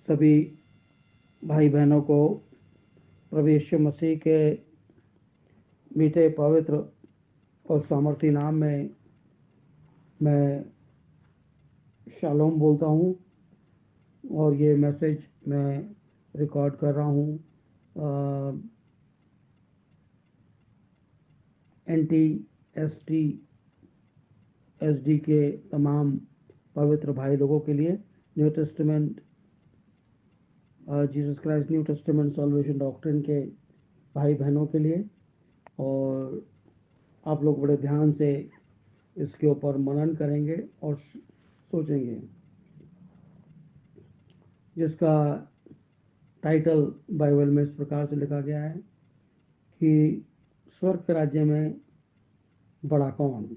सभी भाई बहनों को प्रभु यीशु मसीह के मीठे पवित्र और सामर्थी नाम में मैं शालोम बोलता हूँ और ये मैसेज मैं रिकॉर्ड कर रहा हूँ NTST SD के तमाम पवित्र भाई लोगों के लिए, new testament Jesus Christ new testament solvation doctrine के भाई बहनों के लिए। और आप लोग बड़े ध्यान से इसके ऊपर मनन करेंगे और सोचेंगे, जिसका टाइटल बाइबल में इस प्रकार से लिखा गया है कि स्वर्ग के राज्य में बड़ा कौन।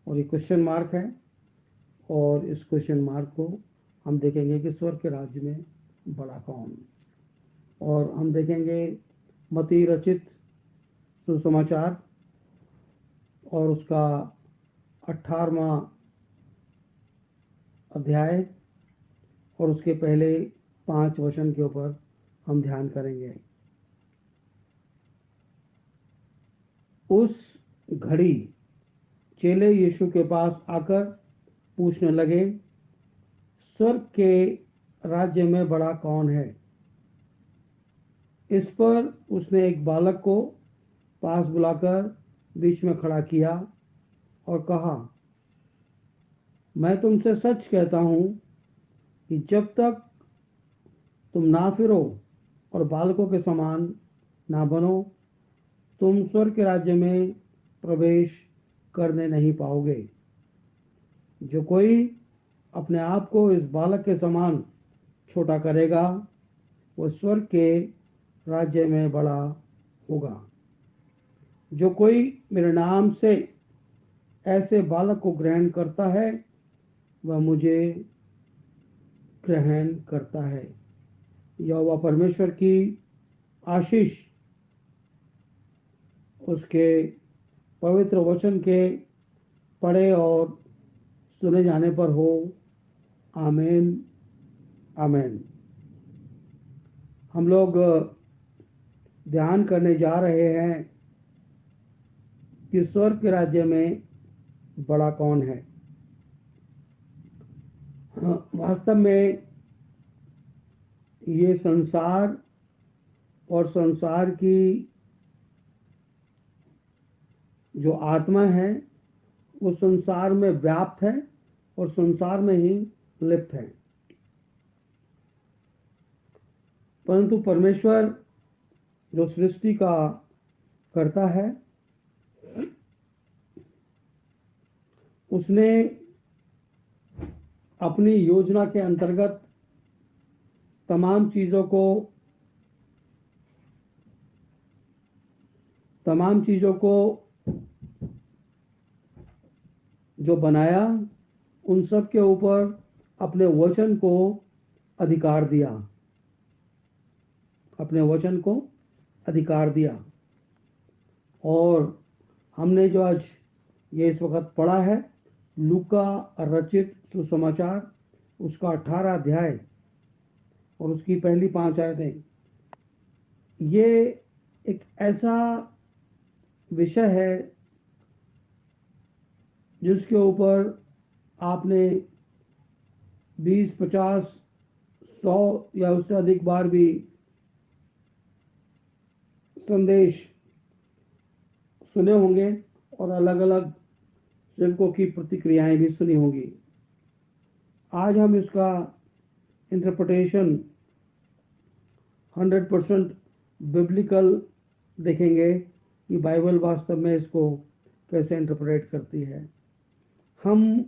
और ये क्वेश्चन मार्क है, और इस क्वेश्चन मार्क को हम देखेंगे कि स्वर्ग के राज्य में बड़ा कौन। और हम देखेंगे मत्ती रचित सुसमाचार और उसका 18वां अध्याय और उसके पहले 5 वचन के ऊपर हम ध्यान करेंगे। उस घड़ी चेले यीशु के पास आकर पूछने लगे, स्वर्ग के राज्य में बड़ा कौन है? इस पर उसने एक बालक को पास बुलाकर बीच में खड़ा किया और कहा, मैं तुमसे सच कहता हूं कि जब तक तुम ना फिरो और बालकों के समान ना बनो, तुम स्वर्ग के राज्य में प्रवेश करने नहीं पाओगे। जो कोई अपने आप को इस बालक के समान छोटा करेगा, वो स्वर्ग के राज्य में बड़ा होगा। जो कोई मेरे नाम से ऐसे बालक को ग्रहण करता है, वह मुझे ग्रहण करता है। यहोवा परमेश्वर की आशीष उसके पवित्र वचन के पढ़े और सुने जाने पर हो। आमीन आमीन। हम लोग ध्यान करने जा रहे हैं कि स्वर्ग के राज्य में बड़ा कौन है। वास्तव में ये संसार और संसार की जो आत्मा है वो संसार में व्याप्त है और संसार में ही लिप्त है। परंतु परमेश्वर जो सृष्टि का करता है, उसने अपनी योजना के अंतर्गत तमाम चीजों को जो बनाया, उन सब के ऊपर अपने वचन को अधिकार दिया, अपने वचन को अधिकार दिया। और हमने जो आज ये इस वक्त पढ़ा है, लूका रचित सुसमाचार उसका 18 अध्याय और उसकी पहली 5 आयतें, ये एक ऐसा विषय है जिसके ऊपर आपने 20, 50, 100 या उससे अधिक बार भी संदेश सुने होंगे और अलग अलग सेवकों की प्रतिक्रियाएं भी सुनी होंगी। आज हम इसका इंटरप्रिटेशन 100% बिब्लिकल देखेंगे कि बाइबल वास्तव में इसको कैसे इंटरप्रेट करती है। हम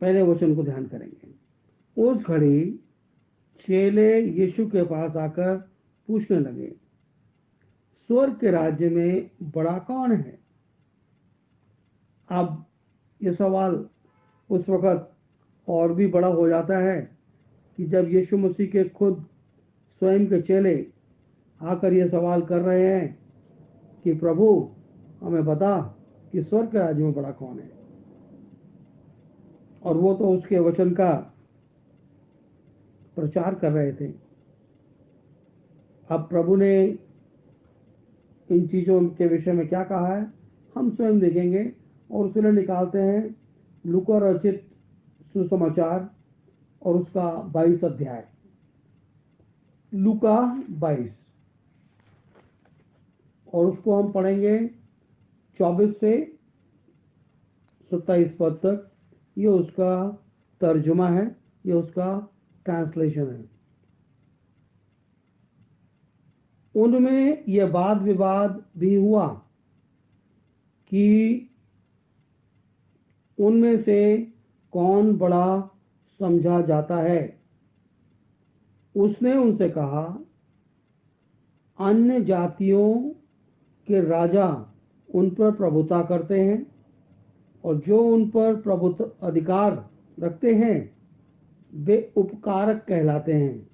पहले वचन को ध्यान करेंगे। उस घड़ी चेले यीशु के पास आकर पूछने लगे, स्वर्ग के राज्य में बड़ा कौन है? अब ये सवाल उस वक्त और भी बड़ा हो जाता है कि जब यीशु मसीह के खुद स्वयं के चेले आकर ये सवाल कर रहे हैं कि प्रभु हमें बता कि स्वर्ग के राज्य में बड़ा कौन है। और वो तो उसके वचन का प्रचार कर रहे थे। अब प्रभु ने इन चीज़ों के विषय में क्या कहा है हम स्वयं देखेंगे और उसके लिए निकालते हैं लूका रचित सुसमाचार और उसका 22 अध्याय। लूका 22 और उसको हम पढ़ेंगे 24 से 27 पद तक। ये उसका तर्जुमा है, ये उसका ट्रांसलेशन है। उनमें यह वाद विवाद भी हुआ कि उनमें से कौन बड़ा समझा जाता है। उसने उनसे कहा, अन्य जातियों के राजा उन पर प्रभुता करते हैं और जो उन पर प्रभुत्व अधिकार रखते हैं वे उपकारक कहलाते हैं।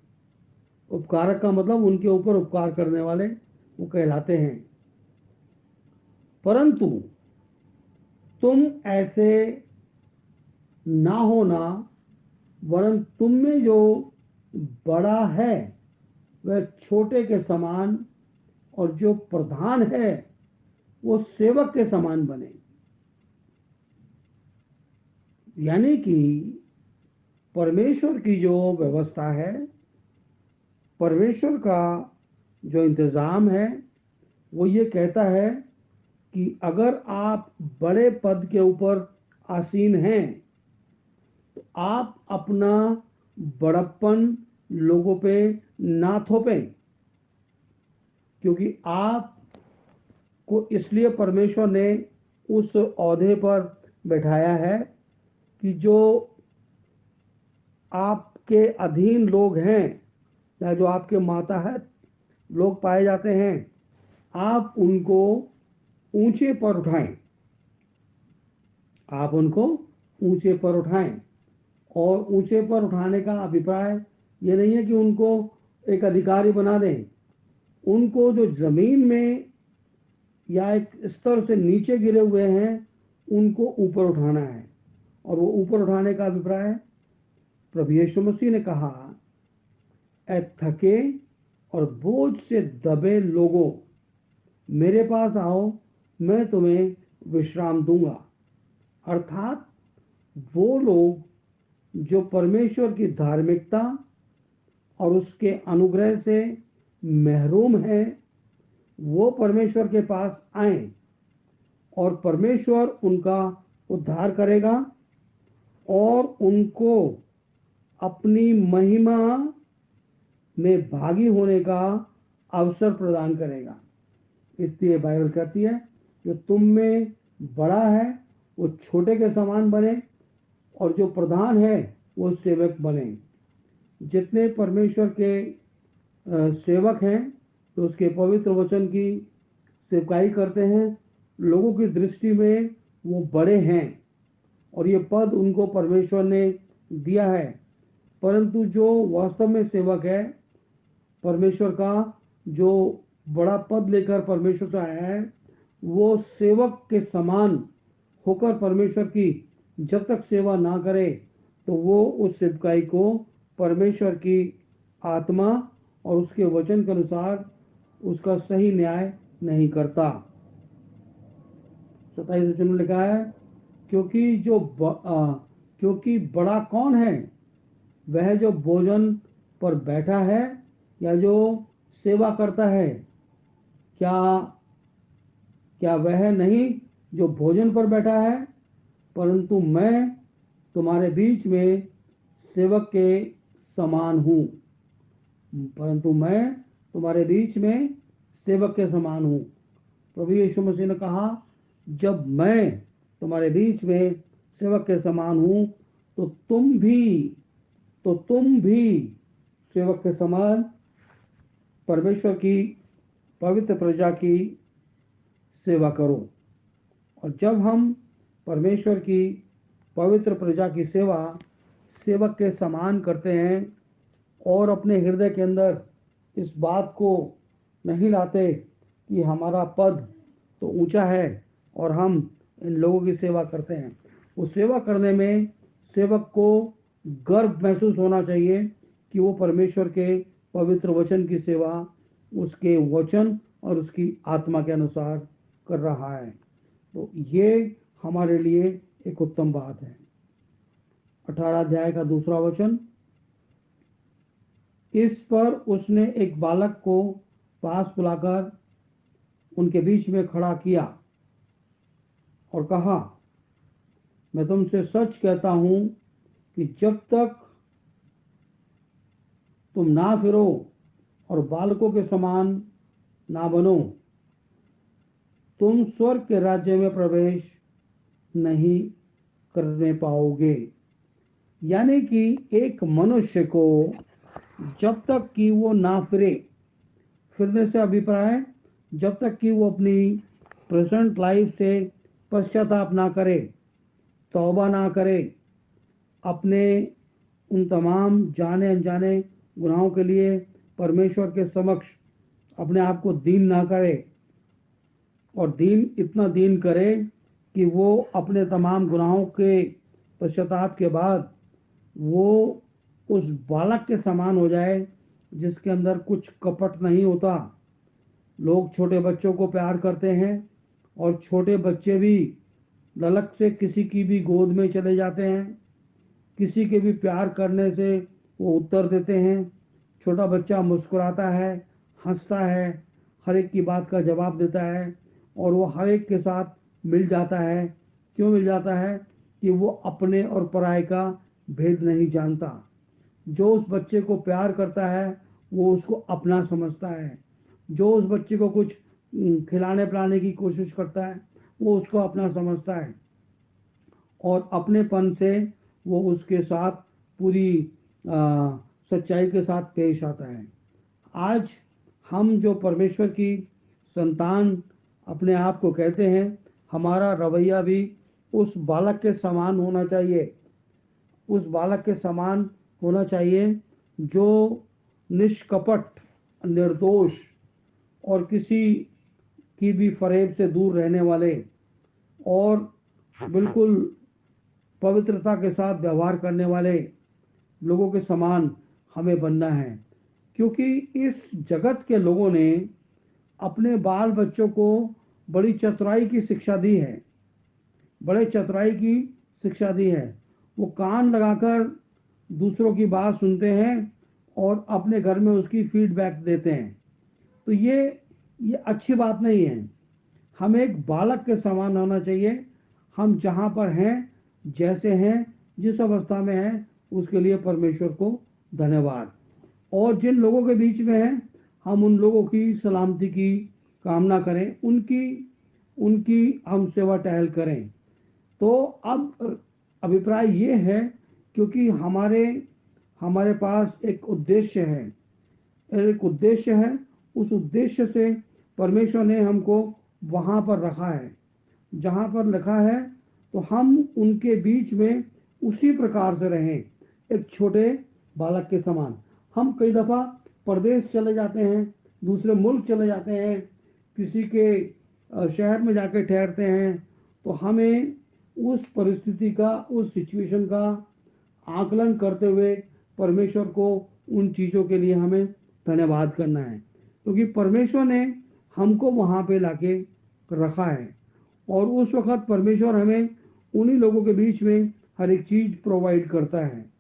उपकारक का मतलब उनके ऊपर उपकार करने वाले वो कहलाते हैं। परंतु तुम ऐसे ना होना, वरन तुम में जो बड़ा है वह छोटे के समान और जो प्रधान है वो सेवक के समान बने। यानी कि परमेश्वर की जो व्यवस्था है, परमेश्वर का जो इंतजाम है वो ये कहता है कि अगर आप बड़े पद के ऊपर आसीन हैं तो आप अपना बड़प्पन लोगों पे ना थोपें, क्योंकि आप को इसलिए परमेश्वर ने उस ओहदे पर बैठाया है कि जो आपके अधीन लोग हैं या जो आपके मातहत लोग पाए जाते हैं आप उनको ऊंचे पर उठाएं। आप उनको ऊंचे पर उठाएं। और ऊंचे पर उठाने का अभिप्राय ये नहीं है कि उनको एक अधिकारी बना दें। उनको जो जमीन में या एक स्तर से नीचे गिरे हुए हैं उनको ऊपर उठाना है। और वो ऊपर उठाने का अभिप्राय प्रभु यीशु मसीह ने कहा, ऐ थके और बोझ से दबे लोगों मेरे पास आओ, मैं तुम्हें विश्राम दूंगा। अर्थात वो लोग जो परमेश्वर की धार्मिकता और उसके अनुग्रह से महरूम हैं वो परमेश्वर के पास आए और परमेश्वर उनका उद्धार करेगा और उनको अपनी महिमा में भागी होने का अवसर प्रदान करेगा। इसलिए बाइबल कहती है जो तुम में बड़ा है वो छोटे के समान बने और जो प्रधान है वो सेवक बने। जितने परमेश्वर के सेवक हैं तो उसके पवित्र वचन की सेवकाई करते हैं, लोगों की दृष्टि में वो बड़े हैं और ये पद उनको परमेश्वर ने दिया है। परंतु जो वास्तव में सेवक है, परमेश्वर का जो बड़ा पद लेकर परमेश्वर से आया है, वो सेवक के समान होकर परमेश्वर की जब तक सेवा ना करे तो वो उस सेवकाई को परमेश्वर की आत्मा और उसके वचन के अनुसार उसका सही न्याय नहीं करता। 27 वचन में लिखा है, क्योंकि बड़ा कौन है, वह जो भोजन पर बैठा है या जो सेवा करता है? क्या क्या वह नहीं जो भोजन पर बैठा है? परंतु मैं तुम्हारे बीच में सेवक के समान हूँ। परंतु मैं तुम्हारे बीच में सेवक के समान हूँ। प्रभु यीशु मसीह ने कहा, जब मैं तुम्हारे बीच में सेवक के समान हूँ तो तुम भी सेवक के समान परमेश्वर की पवित्र प्रजा की सेवा करो। और जब हम परमेश्वर की पवित्र प्रजा की सेवा सेवक के समान करते हैं और अपने हृदय के अंदर इस बात को नहीं लाते कि हमारा पद तो ऊंचा है और हम इन लोगों की सेवा करते हैं, उस सेवा करने में सेवक को गर्व महसूस होना चाहिए कि वो परमेश्वर के पवित्र वचन की सेवा उसके वचन और उसकी आत्मा के अनुसार कर रहा है। तो ये हमारे लिए एक उत्तम बात है। 18 अध्याय का 2 वचन, इस पर उसने एक बालक को पास बुलाकर उनके बीच में खड़ा किया और कहा, मैं तुमसे सच कहता हूं कि जब तक तुम ना फिरो और बालकों के समान ना बनो, तुम स्वर्ग के राज्य में प्रवेश नहीं करने पाओगे। यानी कि एक मनुष्य को जब तक कि वो ना फिरे, फिरने से अभिप्राय जब तक कि वो अपनी प्रेजेंट लाइफ से पश्चाताप ना करे, तौबा ना करे, अपने उन तमाम जाने अनजाने गुनाहों के लिए परमेश्वर के समक्ष अपने आप को दीन ना करे, और दीन इतना दीन करे कि वो अपने तमाम गुनाहों के पश्चाताप के बाद वो उस बालक के समान हो जाए जिसके अंदर कुछ कपट नहीं होता। लोग छोटे बच्चों को प्यार करते हैं और छोटे बच्चे भी ललक से किसी की भी गोद में चले जाते हैं, किसी के भी प्यार करने से वो उत्तर देते हैं। छोटा बच्चा मुस्कुराता है, हंसता है, हर एक की बात का जवाब देता है और वो हर एक के साथ मिल जाता है। क्यों मिल जाता है? कि वो अपने और पराये का भेद नहीं जानता। जो उस बच्चे को प्यार करता है वो उसको अपना समझता है। जो उस बच्चे को कुछ खिलाने पिलाने की कोशिश करता है वो उसको अपना समझता है और अपनेपन से वो उसके साथ पूरी सच्चाई के साथ पेश आता है। आज हम जो परमेश्वर की संतान अपने आप को कहते हैं, हमारा रवैया भी उस बालक के समान होना चाहिए। उस बालक के समान होना चाहिए जो निष्कपट, निर्दोष और किसी की भी फरेब से दूर रहने वाले और बिल्कुल पवित्रता के साथ व्यवहार करने वाले लोगों के समान हमें बनना है। क्योंकि इस जगत के लोगों ने अपने बाल बच्चों को बड़ी चतुराई की शिक्षा दी है, बड़े चतुराई की शिक्षा दी है। वो कान लगाकर दूसरों की बात सुनते हैं और अपने घर में उसकी फीडबैक देते हैं। तो ये अच्छी बात नहीं है। हम एक बालक के समान होना चाहिए। हम जहाँ पर हैं, जैसे हैं, जिस अवस्था में हैं, उसके लिए परमेश्वर को धन्यवाद। और जिन लोगों के बीच में हैं, हम उन लोगों की सलामती की कामना करें, उनकी उनकी हम सेवा टहल करें। तो अब अभिप्राय ये है, क्योंकि हमारे हमारे पास एक उद्देश्य है, उस उद्देश्य से परमेश्वर ने हमको वहां पर रखा है। जहां पर रखा है तो हम उनके बीच में उसी प्रकार से रहें, एक छोटे बालक के समान। हम कई दफा परदेश चले जाते हैं, दूसरे मुल्क चले जाते हैं, किसी के शहर में जाके ठहरते हैं, तो हमें उस परिस्थिति का, उस सिचुएशन का आकलन करते हुए परमेश्वर को उन चीज़ों के लिए हमें धन्यवाद करना है। क्योंकि परमेश्वर ने हमको वहाँ पे लाके रखा है और उस वक्त परमेश्वर हमें उन्हीं लोगों के बीच में हर एक चीज़ प्रोवाइड करता है।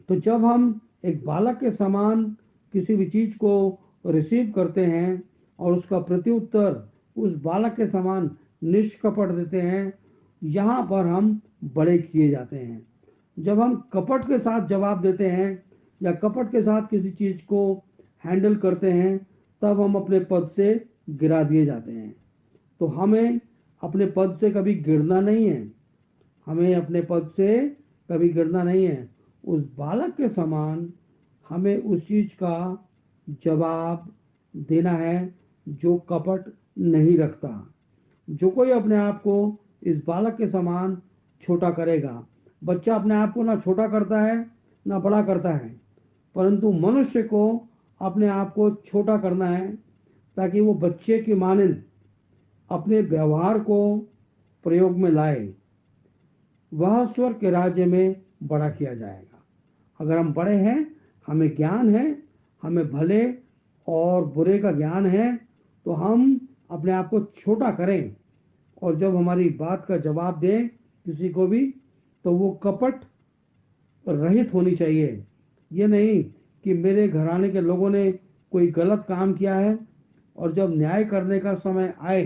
तो जब हम एक बालक के समान किसी भी चीज़ को रिसीव करते हैं और उसका प्रत्युत्तर उस बालक के समान निष्कपट देते हैं, यहाँ पर हम बड़े किए जाते हैं। जब हम कपट के साथ जवाब देते हैं या कपट के साथ किसी चीज़ को हैंडल करते हैं, तब हम अपने पद से गिरा दिए जाते हैं। तो हमें अपने पद से कभी गिरना नहीं है, हमें अपने पद से कभी गिरना नहीं है। उस बालक के समान हमें उस चीज़ का जवाब देना है जो कपट नहीं रखता। जो कोई अपने आप को इस बालक के समान छोटा करेगा, बच्चा अपने आप को ना छोटा करता है ना बड़ा करता है, परंतु मनुष्य को अपने आप को छोटा करना है ताकि वो बच्चे की मानंद अपने व्यवहार को प्रयोग में लाए, वह स्वर्ग के राज्य में बड़ा किया जाएगा। अगर हम बड़े हैं हमें ज्ञान है, हमें भले और बुरे का ज्ञान है, तो हम अपने आप को छोटा करें और जब हमारी बात का जवाब दें किसी को भी, तो वो कपट रहित होनी चाहिए। ये नहीं कि मेरे घराने के लोगों ने कोई गलत काम किया है और जब न्याय करने का समय आए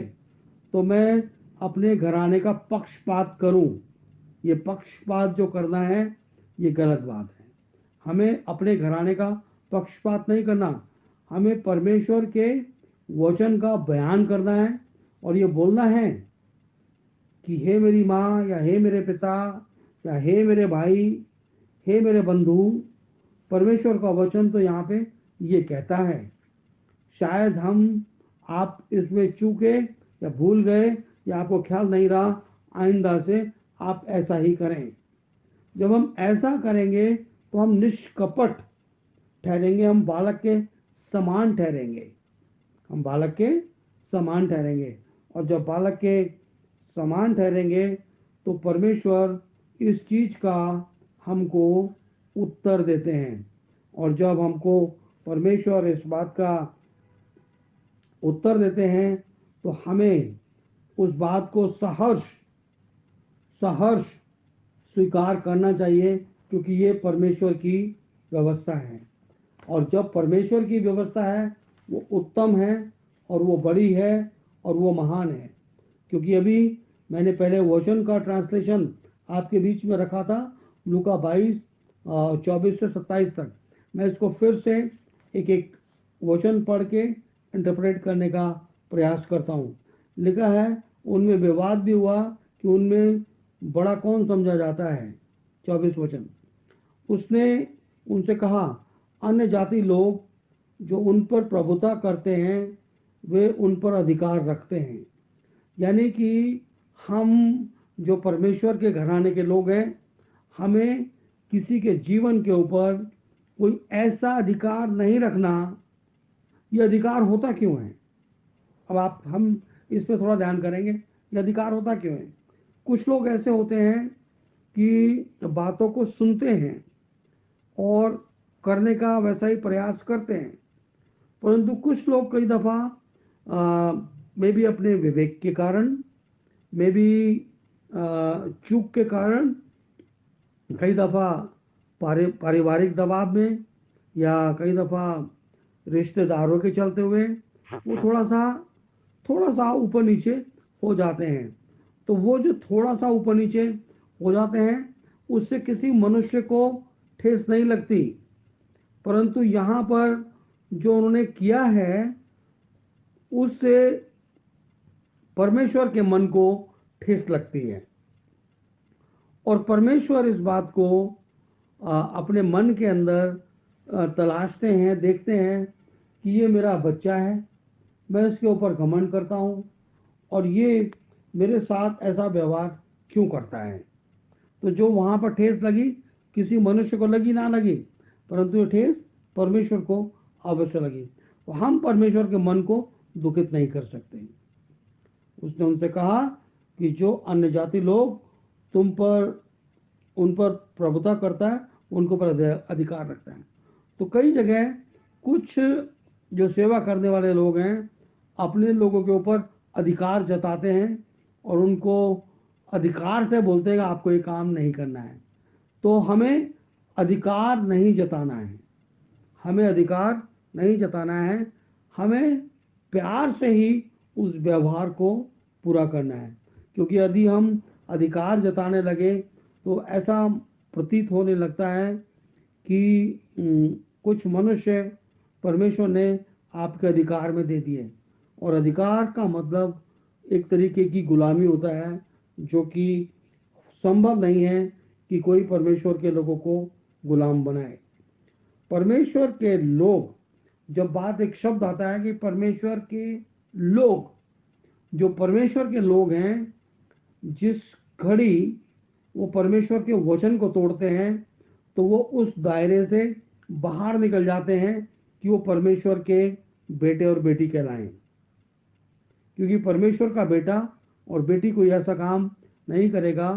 तो मैं अपने घराने का पक्षपात करूं। ये पक्षपात जो करना है, ये गलत बात है। हमें अपने घराने का पक्षपात नहीं करना, हमें परमेश्वर के वचन का बयान करना है और ये बोलना है कि हे मेरी माँ, या हे मेरे पिता, या हे मेरे भाई, हे मेरे बंधु। परमेश्वर का वचन तो यहाँ पे ये कहता है। शायद आप इसमें चूके या भूल गए या आपको ख्याल नहीं रहा, आइंदा से आप ऐसा ही करें। जब हम ऐसा करेंगे तो हम निष्कपट ठहरेंगे, हम बालक के समान ठहरेंगे, हम बालक के समान ठहरेंगे। और जब बालक के समान ठहरेंगे तो परमेश्वर इस चीज का हमको उत्तर देते हैं। और जब हमको परमेश्वर इस बात का उत्तर देते हैं तो हमें उस बात को सहर्ष सहर्ष स्वीकार करना चाहिए, क्योंकि ये परमेश्वर की व्यवस्था है। और जब परमेश्वर की व्यवस्था है वो उत्तम है और वो बड़ी है और वो महान है। क्योंकि अभी मैंने पहले वचन का ट्रांसलेशन आपके बीच में रखा था, लूका 22 24 से 27 तक। मैं इसको फिर से एक एक वचन पढ़ के इंटरप्रेट करने का प्रयास करता हूँ। लिखा है, उनमें विवाद भी हुआ कि उनमें बड़ा कौन समझा जाता है। 24 वचन, उसने उनसे कहा, अन्य जाति लोग जो उन पर प्रभुता करते हैं वे उन पर अधिकार रखते हैं। यानी कि हम जो परमेश्वर के घराने के लोग हैं, हमें किसी के जीवन के ऊपर कोई ऐसा अधिकार नहीं रखना। ये अधिकार होता क्यों है? अब हम इस पर थोड़ा ध्यान करेंगे, ये अधिकार होता क्यों है। कुछ लोग ऐसे होते हैं कि बातों को सुनते हैं और करने का वैसा ही प्रयास करते हैं, परंतु कुछ लोग कई दफ़ा मे भी अपने विवेक के कारण, मे भी चूक के कारण, कई दफ़ा पारिवारिक दबाव में, या कई दफ़ा रिश्तेदारों के चलते हुए वो थोड़ा सा ऊपर नीचे हो जाते हैं। तो वो जो थोड़ा सा ऊपर नीचे हो जाते हैं उससे किसी मनुष्य को ठेस नहीं लगती, परंतु यहाँ पर जो उन्होंने किया है उससे परमेश्वर के मन को ठेस लगती है। और परमेश्वर इस बात को अपने मन के अंदर तलाशते हैं, देखते हैं कि ये मेरा बच्चा है, मैं इसके ऊपर घमंड करता हूँ और ये मेरे साथ ऐसा व्यवहार क्यों करता है। तो जो वहाँ पर ठेस लगी, किसी मनुष्य को लगी ना लगी, परंतु ये ठेस परमेश्वर को अवश्य लगी। तो हम परमेश्वर के मन को दुखित नहीं कर सकते। उसने उनसे कहा कि जो अन्य जाति लोग उन पर प्रभुता करता है, उनको पर अधिकार रखता है। तो कई जगह कुछ जो सेवा करने वाले लोग हैं अपने लोगों के ऊपर अधिकार जताते हैं और उनको अधिकार से बोलते हैं कि आपको ये काम नहीं करना है। तो हमें अधिकार नहीं जताना है, हमें अधिकार नहीं जताना है, हमें प्यार से ही उस व्यवहार को पूरा करना है। क्योंकि यदि हम अधिकार जताने लगे तो ऐसा प्रतीत होने लगता है कि कुछ मनुष्य परमेश्वर ने आपके अधिकार में दे दिए। और अधिकार का मतलब एक तरीके की गुलामी होता है, जो कि संभव नहीं है कि कोई परमेश्वर के लोगों को गुलाम बनाए। परमेश्वर के लोग, जब बात एक शब्द आता है कि परमेश्वर के लोग, जो परमेश्वर के लोग हैं, जिस घड़ी वो परमेश्वर के वचन को तोड़ते हैं तो वो उस दायरे से बाहर निकल जाते हैं कि वो परमेश्वर के बेटे और बेटी कहलाएं। क्योंकि परमेश्वर का बेटा और बेटी कोई ऐसा काम नहीं करेगा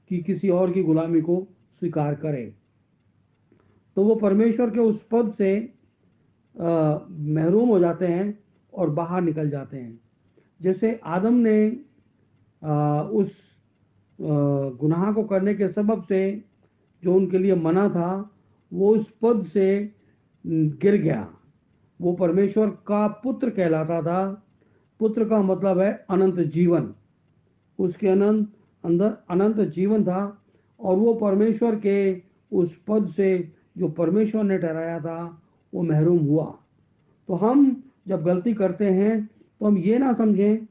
कि किसी और की गुलामी को स्वीकार करे। तो वो परमेश्वर के उस पद से महरूम हो जाते हैं और बाहर निकल जाते हैं। जैसे आदम ने उस गुनाह को करने के सबब से जो उनके लिए मना था, वो उस पद से गिर गया। वो परमेश्वर का पुत्र कहलाता था। पुत्र का मतलब है अनंत जीवन। उसके अनंत अंदर अनंत जीवन था और वो परमेश्वर के उस पद से जो परमेश्वर ने ठहराया था वो महरूम हुआ। तो हम जब गलती करते हैं तो हम ये ना समझें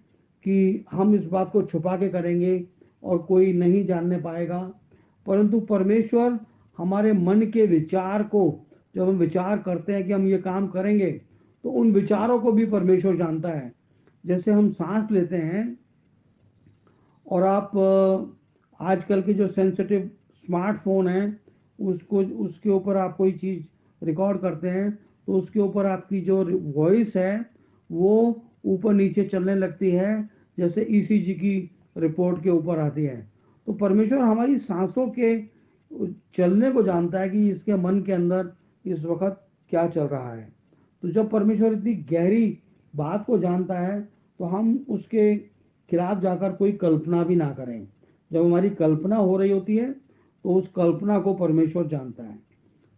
कि हम इस बात को छुपा के करेंगे और कोई नहीं जानने पाएगा, परंतु परमेश्वर हमारे मन के विचार को, जब हम विचार करते हैं कि हम ये काम करेंगे, तो उन विचारों को भी परमेश्वर जानता है। जैसे हम सांस लेते हैं और आप आजकल के जो सेंसिटिव स्मार्टफोन हैं उसको, उसके ऊपर आप कोई चीज़ रिकॉर्ड करते हैं तो उसके ऊपर आपकी जो वॉइस है वो ऊपर नीचे चलने लगती है, जैसे ईसीजी की रिपोर्ट के ऊपर आती है। तो परमेश्वर हमारी सांसों के चलने को जानता है कि इसके मन के अंदर इस वक्त क्या चल रहा है। तो जब परमेश्वर इतनी गहरी बात को जानता है तो हम उसके खिलाफ जाकर कोई कल्पना भी ना करें। जब हमारी कल्पना हो रही होती है तो उस कल्पना को परमेश्वर जानता है।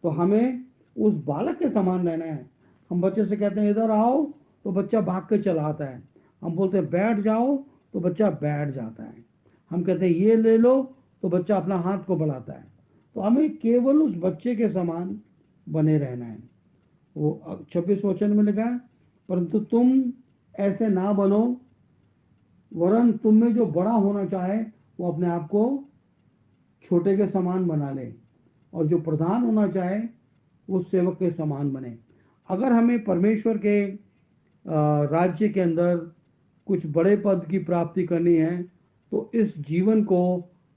तो हमें उस बालक के समान रहना है। हम बच्चे से कहते हैं इधर आओ तो बच्चा भाग के चला आता है। हम बोलते हैं बैठ जाओ तो बच्चा बैठ जाता है। हम कहते हैं ये ले लो तो बच्चा अपना हाथ को बढ़ाता है। तो हमें केवल उस बच्चे के समान बने रहना है। वो 26 वचन में लिखा है, परंतु तुम ऐसे ना बनो, वरन तुम में जो बड़ा होना चाहे वो अपने आप को छोटे के समान बना ले, और जो प्रधान होना चाहे वो सेवक के समान बने। अगर हमें परमेश्वर के राज्य के अंदर कुछ बड़े पद की प्राप्ति करनी है तो इस जीवन को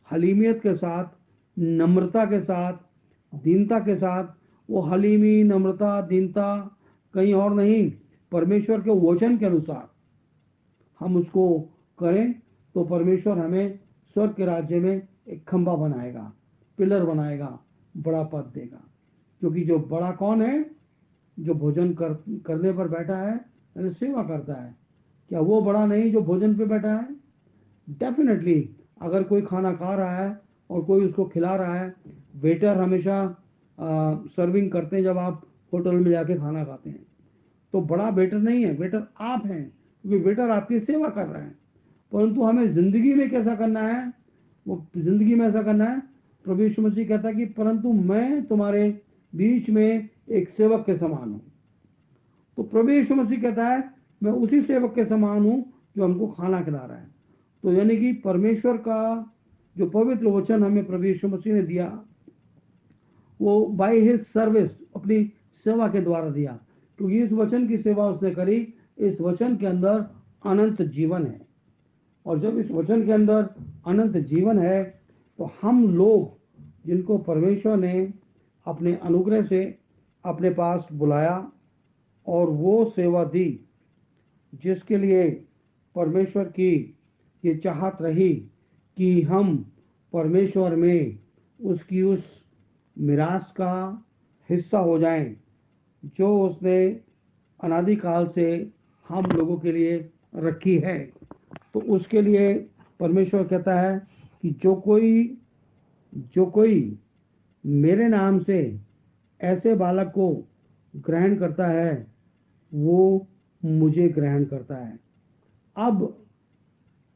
हलीमियत के साथ, नम्रता के साथ, दीनता के साथ, वो हलीमी, नम्रता, दीनता कहीं और नहीं, परमेश्वर के वचन के अनुसार हम उसको करें तो परमेश्वर हमें स्वर्ग के राज्य में एक खंभा बनाएगा, पिलर बनाएगा, बड़ा पद देगा। क्योंकि जो बड़ा कौन है? जो भोजन करने पर बैठा है, यानी सेवा करता है। क्या वो बड़ा नहीं जो भोजन पे बैठा है? डेफिनेटली। अगर कोई खाना खा रहा है और कोई उसको खिला रहा है, वेटर हमेशा सर्विंग करते हैं जब आप होटल में जाके खाना खाते हैं, तो बड़ा वेटर नहीं है, वेटर आप हैं, क्योंकि वेटर आपकी सेवा कर रहा है। परंतु हमें जिंदगी में कैसा करना है? वो जिंदगी में ऐसा करना है, प्रभु यीशु मसीह कहता है कि परंतु मैं तुम्हारे बीच में एक सेवक के समान हूं। तो प्रभु यीशु मसीह कहता है मैं उसी सेवक के समान हूं जो हमको खाना खिला रहा है। तो यानी कि परमेश्वर का जो पवित्र वचन हमें प्रभु यीशु मसीह ने दिया, वो बाय हिज सर्विस, अपनी सेवा के द्वारा दिया। क्योंकि इस वचन की सेवा उसने करी, इस वचन के अंदर अनंत जीवन है। और जब इस वचन के अंदर अनंत जीवन है तो हम लोग जिनको परमेश्वर ने अपने अनुग्रह से अपने पास बुलाया और वो सेवा दी जिसके लिए परमेश्वर की ये चाहत रही कि हम परमेश्वर में उसकी उस मिरास का हिस्सा हो जाएं जो उसने अनादिकाल से हम लोगों के लिए रखी है। तो उसके लिए परमेश्वर कहता है कि जो कोई मेरे नाम से ऐसे बालक को ग्रहण करता है वो मुझे ग्रहण करता है। अब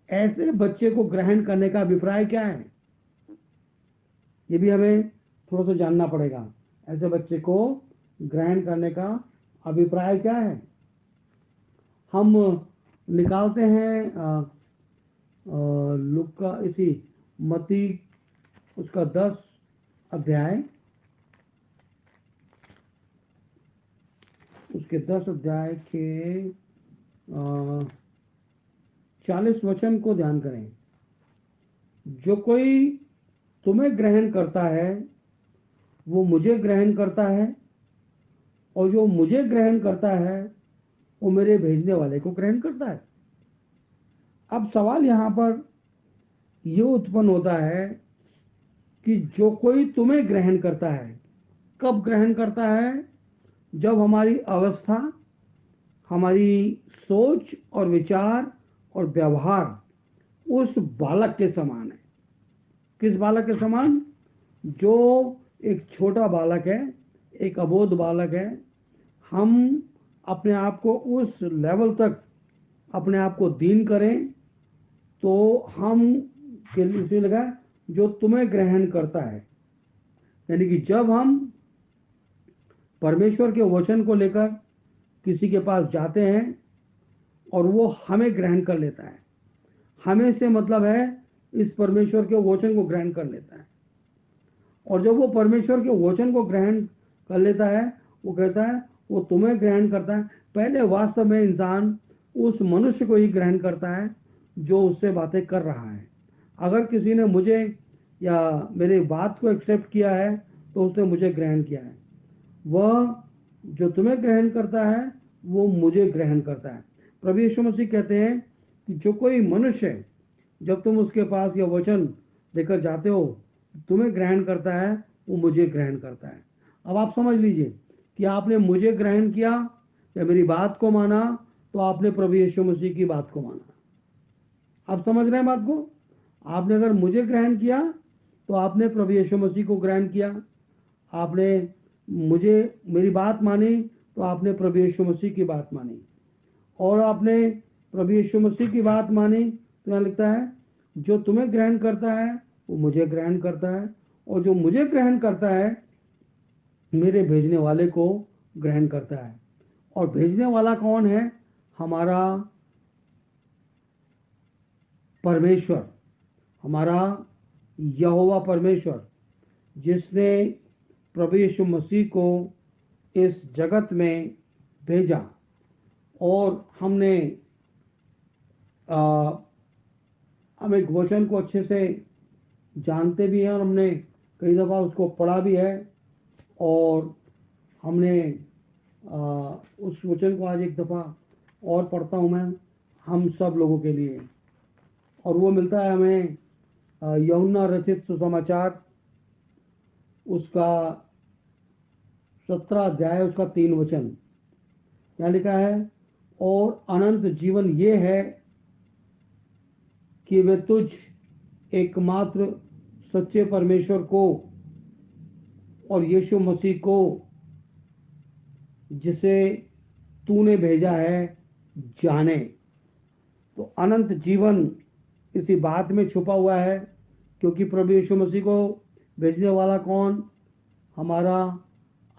ऐसे बच्चे को ग्रहण करने का अभिप्राय क्या है, ये भी हमें थोड़ा सा जानना पड़ेगा। ऐसे बच्चे को ग्रहण करने का अभिप्राय क्या है? हम निकालते हैं लुका, इसी मत्ती उसका 10 अध्याय, उसके 10 अध्याय के 40 वचन को ध्यान करें। जो कोई तुम्हें ग्रहण करता है वो मुझे ग्रहण करता है, और जो मुझे ग्रहण करता है वो मेरे भेजने वाले को ग्रहण करता है। अब सवाल यहां पर ये उत्पन्न होता है कि जो कोई तुम्हें ग्रहण करता है, कब ग्रहण करता है? जब हमारी अवस्था, हमारी सोच और विचार और व्यवहार उस बालक के समान है। किस बालक के समान? जो एक छोटा बालक है, एक अबोध बालक है। हम अपने आप को उस लेवल तक अपने आप को दीन करें तो हम इसमें लगा जो तुम्हें ग्रहण करता है। यानी कि जब हम परमेश्वर के वचन को लेकर किसी के पास जाते हैं और वो हमें ग्रहण कर लेता है, हमें से मतलब है इस परमेश्वर के वचन को ग्रहण कर लेता है। और जब वो परमेश्वर के वचन को ग्रहण कर लेता है, वो कहता है वो तुम्हें ग्रहण करता है। पहले वास्तव में इंसान उस मनुष्य को ही ग्रहण करता है जो उससे बातें कर रहा है। अगर किसी ने मुझे या मेरी बात को एक्सेप्ट किया है तो उसने मुझे ग्रहण किया है। वह जो तुम्हें ग्रहण करता है वो मुझे ग्रहण करता है। प्रभु यीशु मसीह कहते हैं कि जो कोई मनुष्य जब तुम उसके पास यह वचन लेकर जाते हो तुम्हें ग्रहण करता है, वो मुझे ग्रहण करता है। अब आप समझ लीजिए कि आपने मुझे ग्रहण किया या मेरी बात को माना तो आपने प्रभु यीशु मसीह की बात को माना। आप समझ रहे हैं बात को? आपने अगर मुझे ग्रहण किया तो आपने प्रभु यीशु मसीह को ग्रहण किया। आपने मुझे मेरी बात मानी तो आपने प्रभु यीशु मसीह की बात मानी। और आपने प्रभु यीशु मसीह की बात मानी तो यहाँ लिखता है जो तुम्हें ग्रहण करता है वो मुझे ग्रहण करता है, और जो मुझे ग्रहण करता है मेरे भेजने वाले को ग्रहण करता है। और भेजने वाला कौन है? हमारा परमेश्वर, हमारा यहोवा परमेश्वर, जिसने प्रभु यीशु मसीह को इस जगत में भेजा। और हम एक वचन को अच्छे से जानते भी हैं और हमने कई दफ़ा उसको पढ़ा भी है। और हमने उस वचन को आज एक दफ़ा और पढ़ता हूँ मैं हम सब लोगों के लिए। और वो मिलता है हमें यूहन्ना रचित सुसमाचार उसका 17 अध्याय उसका 3 वचन। क्या लिखा है? और अनंत जीवन ये है कि वे तुझ एकमात्र सच्चे परमेश्वर को और यीशु मसीह को जिसे तूने भेजा है जाने। तो अनंत जीवन इसी बात में छुपा हुआ है, क्योंकि प्रभु यीशु मसीह को भेजने वाला कौन? हमारा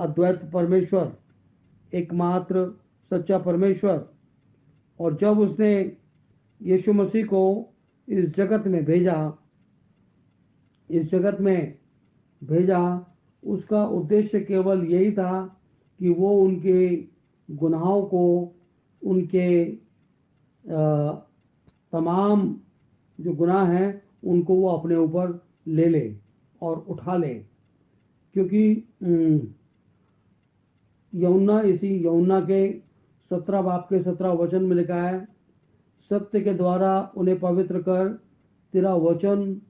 अद्वैत परमेश्वर, एकमात्र सच्चा परमेश्वर। और जब उसने यीशु मसीह को इस जगत में भेजा, उसका उद्देश्य केवल यही था कि वो उनके गुनाहों को, उनके तमाम जो गुनाह हैं उनको वो अपने ऊपर ले ले और उठा ले। क्योंकि यूहन्ना के 17 बाब के 17 वचन में लिखा है सत्य के द्वारा उन्हें पवित्र कर, तेरा वचन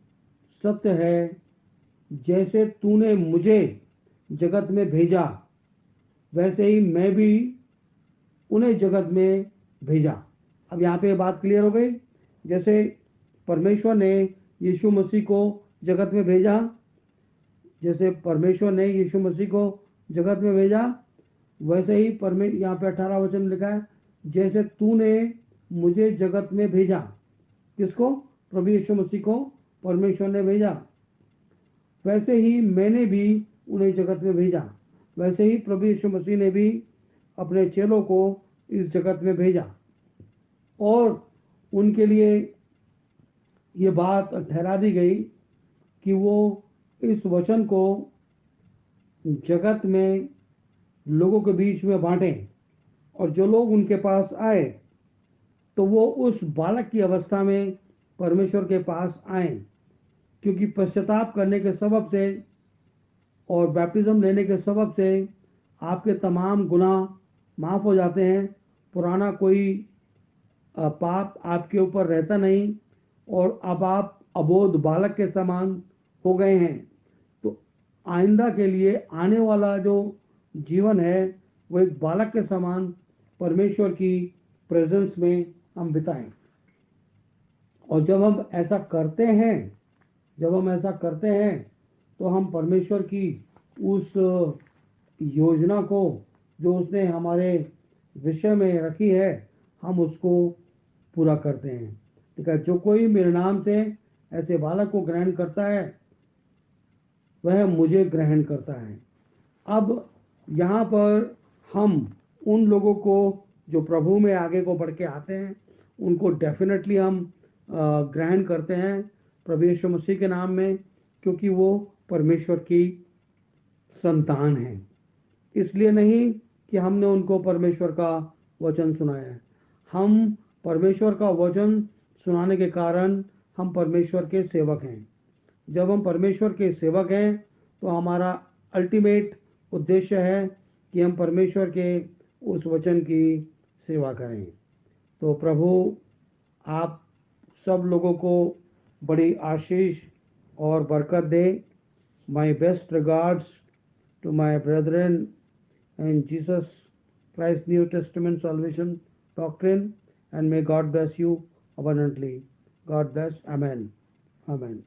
सत्य है। जैसे तूने मुझे जगत में भेजा वैसे ही मैं भी उन्हें जगत में भेजा। अब यहाँ पे बात क्लियर हो गई। जैसे परमेश्वर ने यीशु मसीह को जगत में भेजा, वैसे ही यहाँ पे 18 वचन लिखा है जैसे तूने मुझे जगत में भेजा। किसको? प्रभु यीशु मसीह को परमेश्वर ने भेजा। वैसे ही मैंने भी उन्हें जगत में भेजा। वैसे ही प्रभु यीशु मसीह ने भी अपने चेलों को इस जगत में भेजा और उनके लिए ये बात ठहरा दी गई कि वो इस वचन को जगत में लोगों के बीच में बांटें। और जो लोग उनके पास आए तो वो उस बालक की अवस्था में परमेश्वर के पास आए, क्योंकि पश्चाताप करने के सबब से और बैप्टिज्म लेने के सबब से आपके तमाम गुनाह माफ़ हो जाते हैं। पुराना कोई पाप आपके ऊपर रहता नहीं और अब आप अबोध बालक के समान हो गए हैं। तो आइंदा के लिए आने वाला जो जीवन है वो एक बालक के समान परमेश्वर की प्रेजेंस में हम बिताएं। और जब हम ऐसा करते हैं तो हम परमेश्वर की उस योजना को जो उसने हमारे विषय में रखी है हम उसको पूरा करते हैं। ठीक है, जो कोई मेरे नाम से ऐसे बालक को ग्रहण करता है वह मुझे ग्रहण करता है। अब यहाँ पर हम उन लोगों को जो प्रभु में आगे को बढ़ के आते हैं उनको डेफिनेटली हम ग्रहण करते हैं प्रभु यीशु मसीह के नाम में, क्योंकि वो परमेश्वर की संतान है। इसलिए नहीं कि हमने उनको परमेश्वर का वचन सुनाया है, हम परमेश्वर का वचन सुनाने के कारण हम परमेश्वर के सेवक हैं। जब हम परमेश्वर के सेवक हैं तो हमारा अल्टीमेट उद्देश्य है कि हम परमेश्वर के उस वचन की सेवा करें। तो प्रभु आप सब लोगों को बड़ी आशीष और बरकत दे। My best regards to my brethren in Jesus Christ New Testament salvation doctrine, and may God bless you abundantly. God bless. Amen. Amen.